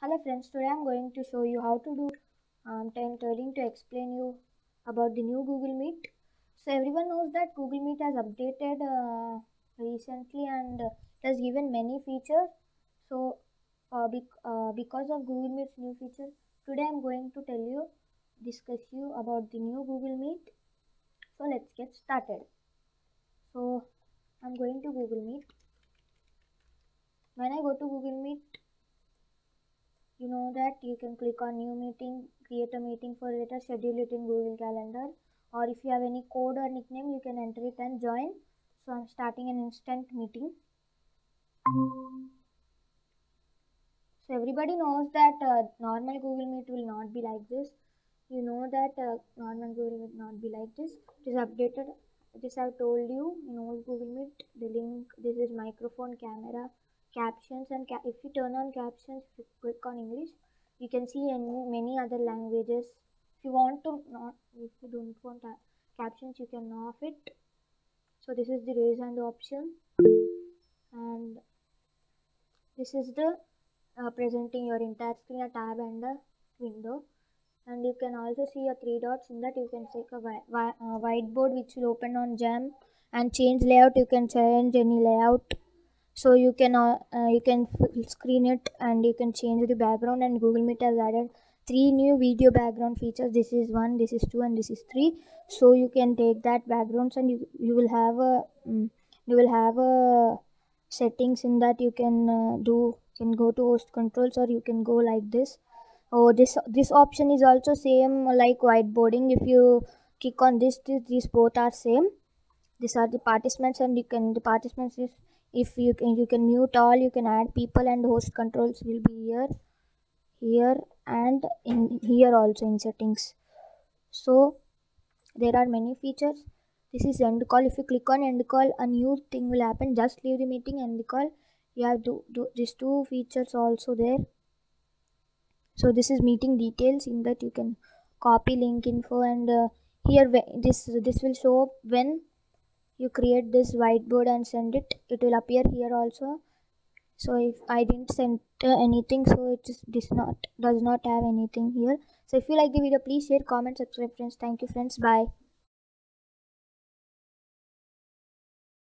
Hello friends, today I'm going to show you how to do telling to explain you about the new Google Meet. So everyone knows that Google Meet has updated recently and it has given many features. So because of Google Meet's new feature, today I'm going to discuss you about the new Google Meet. So let's get started. So I'm going to Google Meet. When I go to Google Meet, you know that you can click on new meeting, create a meeting for later, schedule it in Google Calendar, or if you have any code or nickname, you can enter it and join. So I'm starting an instant meeting. So everybody knows that normal Google Meet will not be like this. You know that normal Google Meet not be like this. It is updated. This I've told you in old Google Meet. The link. This is microphone, camera, captions, and if you turn on captions, if you click on English, you can see many other languages. If you want to not, if you don't want captions, you can off it. So this is the raise hand option, and this is the presenting your entire screen, a tab and a window. And you can also see a three dots. In that you can take a whiteboard which will open on Jam, and change layout. You can change any layout, so you can screen it, and you can change the background. And Google Meet has added 3 new video background features. This is 1, this is 2, and this is 3. So you can take that backgrounds, and you will have a settings. In that you can go to host controls, or you can go like this. Oh, this option is also same like whiteboarding. If you click on these both are same. These are the participants, and the participants is, if you can mute all, you can add people, and host controls will be here, and in here also in settings. So there are many features. This is end call. If you click on end call, a new thing will happen. Just leave the meeting, end call. You have to do these two features also there. So this is meeting details. In that you can copy link info, and here this will show up when you create this whiteboard and send it. It will appear here also. So if I didn't send anything, so it just does not have anything here. So if you like the video, please share, comment, subscribe friends. Thank you friends, bye.